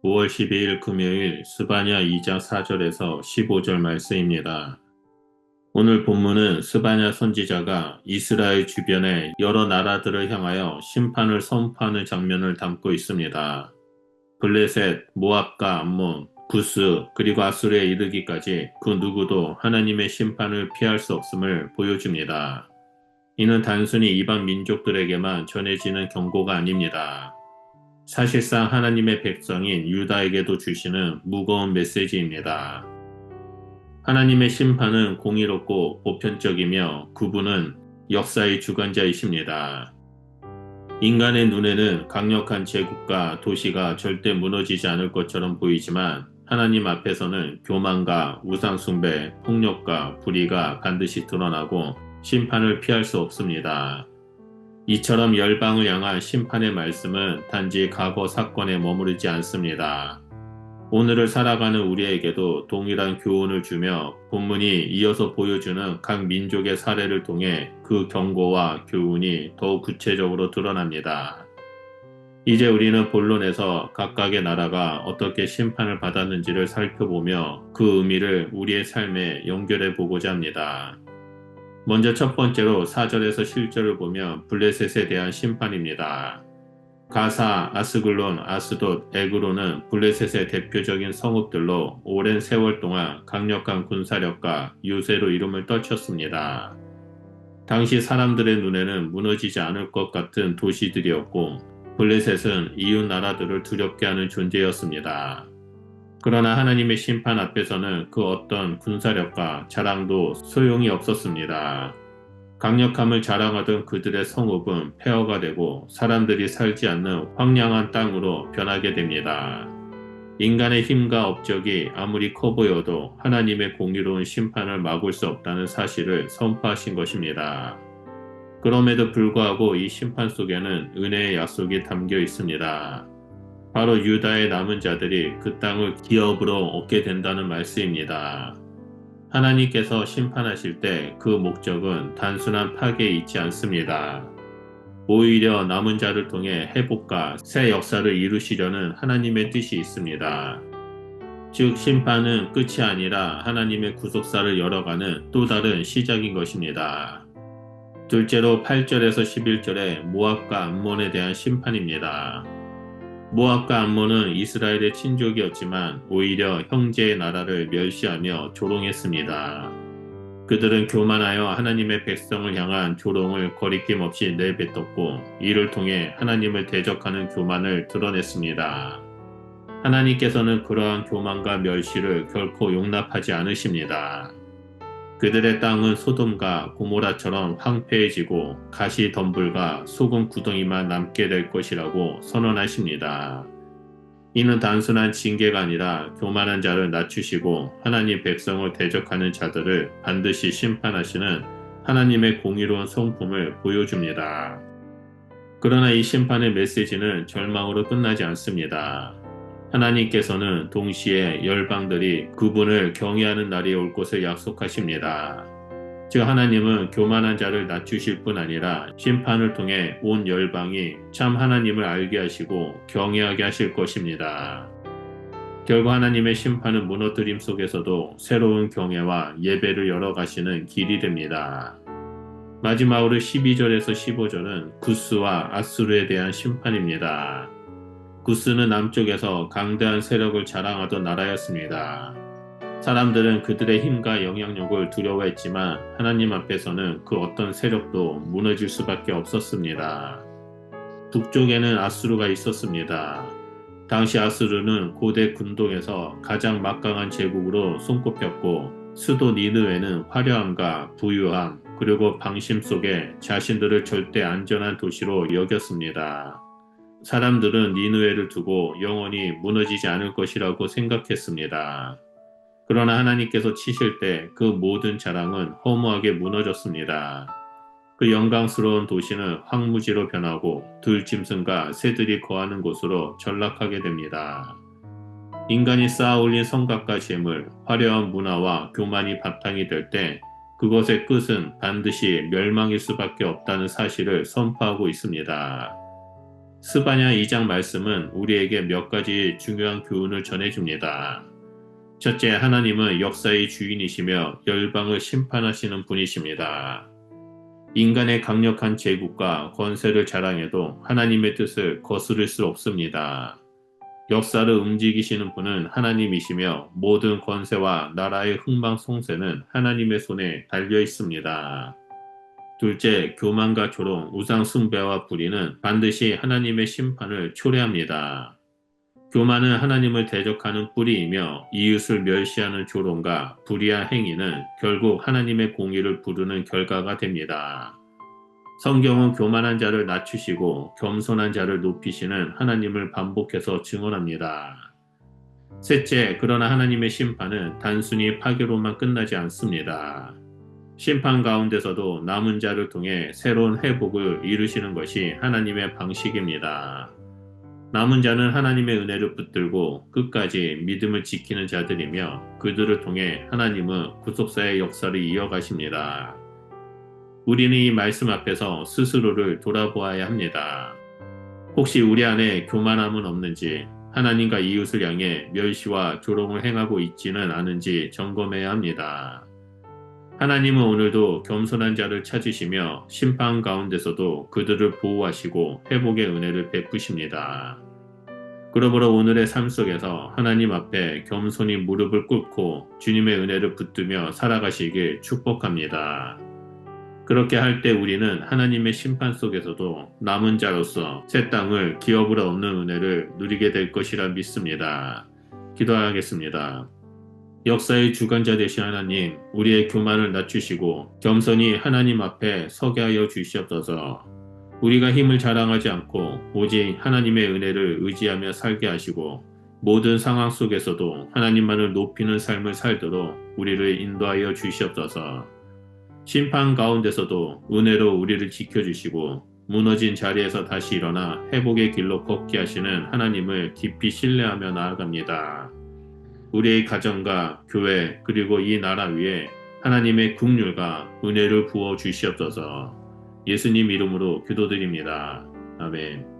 5월 12일 금요일 스바냐 2장 4절에서 15절 말씀입니다. 오늘 본문은 스바냐 선지자가 이스라엘 주변의 여러 나라들을 향하여 심판을 선포하는 장면을 담고 있습니다. 블레셋, 모압과 암몬, 구스, 그리고 아수르에 이르기까지 그 누구도 하나님의 심판을 피할 수 없음을 보여줍니다. 이는 단순히 이방 민족들에게만 전해지는 경고가 아닙니다. 사실상 하나님의 백성인 유다에게도 주시는 무거운 메시지입니다. 하나님의 심판은 공의롭고 보편적이며 그분은 역사의 주관자이십니다. 인간의 눈에는 강력한 제국과 도시가 절대 무너지지 않을 것처럼 보이지만 하나님 앞에서는 교만과 우상숭배, 폭력과 불의가 반드시 드러나고 심판을 피할 수 없습니다. 이처럼 열방을 향한 심판의 말씀은 단지 과거 사건에 머무르지 않습니다. 오늘을 살아가는 우리에게도 동일한 교훈을 주며 본문이 이어서 보여주는 각 민족의 사례를 통해 그 경고와 교훈이 더욱 구체적으로 드러납니다. 이제 우리는 본론에서 각각의 나라가 어떻게 심판을 받았는지를 살펴보며 그 의미를 우리의 삶에 연결해 보고자 합니다. 먼저 첫 번째로 4절에서 실절을 보면 블레셋에 대한 심판입니다. 가사, 아스글론, 아스돗, 에그로는 블레셋의 대표적인 성읍들로 오랜 세월 동안 강력한 군사력과 유세로 이름을 떨쳤습니다. 당시 사람들의 눈에는 무너지지 않을 것 같은 도시들이었고 블레셋은 이웃 나라들을 두렵게 하는 존재였습니다. 그러나 하나님의 심판 앞에서는 그 어떤 군사력과 자랑도 소용이 없었습니다. 강력함을 자랑하던 그들의 성읍은 폐허가 되고 사람들이 살지 않는 황량한 땅으로 변하게 됩니다. 인간의 힘과 업적이 아무리 커 보여도 하나님의 공의로운 심판을 막을 수 없다는 사실을 선포하신 것입니다. 그럼에도 불구하고 이 심판 속에는 은혜의 약속이 담겨 있습니다. 바로 유다의 남은 자들이 그 땅을 기업으로 얻게 된다는 말씀입니다. 하나님께서 심판하실 때 그 목적은 단순한 파괴에 있지 않습니다. 오히려 남은 자를 통해 회복과 새 역사를 이루시려는 하나님의 뜻이 있습니다. 즉 심판은 끝이 아니라 하나님의 구속사를 열어가는 또 다른 시작인 것입니다. 둘째로 8절에서 11절에 모압과 암몬에 대한 심판입니다. 모압과 암몬은 이스라엘의 친족이었지만 오히려 형제의 나라를 멸시하며 조롱했습니다. 그들은 교만하여 하나님의 백성을 향한 조롱을 거리낌 없이 내뱉었고 이를 통해 하나님을 대적하는 교만을 드러냈습니다. 하나님께서는 그러한 교만과 멸시를 결코 용납하지 않으십니다. 그들의 땅은 소돔과 고모라처럼 황폐해지고 가시 덤불과 소금 구덩이만 남게 될 것이라고 선언하십니다. 이는 단순한 징계가 아니라 교만한 자를 낮추시고 하나님 백성을 대적하는 자들을 반드시 심판하시는 하나님의 공의로운 성품을 보여줍니다. 그러나 이 심판의 메시지는 절망으로 끝나지 않습니다. 하나님께서는 동시에 열방들이 그분을 경외하는 날이 올 것을 약속하십니다. 즉 하나님은 교만한 자를 낮추실 뿐 아니라 심판을 통해 온 열방이 참 하나님을 알게 하시고 경외하게 하실 것입니다. 결국 하나님의 심판은 무너뜨림 속에서도 새로운 경외와 예배를 열어가시는 길이 됩니다. 마지막으로 12절에서 15절은 구스와 아수르에 대한 심판입니다. 구스는 남쪽에서 강대한 세력을 자랑하던 나라였습니다. 사람들은 그들의 힘과 영향력을 두려워했지만 하나님 앞에서는 그 어떤 세력도 무너질 수밖에 없었습니다. 북쪽에는 아수르가 있었습니다. 당시 아수르는 고대 군동에서 가장 막강한 제국으로 손꼽혔고 수도 니느웨는 화려함과 부유함 그리고 방심 속에 자신들을 절대 안전한 도시로 여겼습니다. 사람들은 니느웨를 두고 영원히 무너지지 않을 것이라고 생각했습니다. 그러나 하나님께서 치실 때 그 모든 자랑은 허무하게 무너졌습니다. 그 영광스러운 도시는 황무지로 변하고 들짐승과 새들이 거하는 곳으로 전락하게 됩니다. 인간이 쌓아 올린 성곽과 재물, 화려한 문화와 교만이 바탕이 될 때 그것의 끝은 반드시 멸망일 수밖에 없다는 사실을 선포하고 있습니다. 스바냐 2장 말씀은 우리에게 몇 가지 중요한 교훈을 전해줍니다. 첫째, 하나님은 역사의 주인이시며 열방을 심판하시는 분이십니다. 인간의 강력한 제국과 권세를 자랑해도 하나님의 뜻을 거스를 수 없습니다. 역사를 움직이시는 분은 하나님이시며 모든 권세와 나라의 흥망성쇠는 하나님의 손에 달려 있습니다. 둘째, 교만과 조롱, 우상 숭배와 불의는 반드시 하나님의 심판을 초래합니다. 교만은 하나님을 대적하는 뿌리이며 이웃을 멸시하는 조롱과 불의한 행위는 결국 하나님의 공의를 부르는 결과가 됩니다. 성경은 교만한 자를 낮추시고 겸손한 자를 높이시는 하나님을 반복해서 증언합니다. 셋째, 그러나 하나님의 심판은 단순히 파괴로만 끝나지 않습니다. 심판 가운데서도 남은 자를 통해 새로운 회복을 이루시는 것이 하나님의 방식입니다. 남은 자는 하나님의 은혜를 붙들고 끝까지 믿음을 지키는 자들이며 그들을 통해 하나님은 구속사의 역사를 이어가십니다. 우리는 이 말씀 앞에서 스스로를 돌아보아야 합니다. 혹시 우리 안에 교만함은 없는지, 하나님과 이웃을 향해 멸시와 조롱을 행하고 있지는 않은지 점검해야 합니다. 하나님은 오늘도 겸손한 자를 찾으시며 심판 가운데서도 그들을 보호하시고 회복의 은혜를 베푸십니다. 그러므로 오늘의 삶 속에서 하나님 앞에 겸손히 무릎을 꿇고 주님의 은혜를 붙들며 살아가시길 축복합니다. 그렇게 할 때 우리는 하나님의 심판 속에서도 남은 자로서 새 땅을 기업으로 얻는 은혜를 누리게 될 것이라 믿습니다. 기도하겠습니다. 역사의 주관자 되신 하나님, 우리의 교만을 낮추시고 겸손히 하나님 앞에 서게 하여 주시옵소서. 우리가 힘을 자랑하지 않고 오직 하나님의 은혜를 의지하며 살게 하시고 모든 상황 속에서도 하나님만을 높이는 삶을 살도록 우리를 인도하여 주시옵소서. 심판 가운데서도 은혜로 우리를 지켜주시고 무너진 자리에서 다시 일어나 회복의 길로 걷게 하시는 하나님을 깊이 신뢰하며 나아갑니다. 우리의 가정과 교회 그리고 이 나라 위에 하나님의 긍휼과 은혜를 부어 주시옵소서. 예수님 이름으로 기도드립니다. 아멘.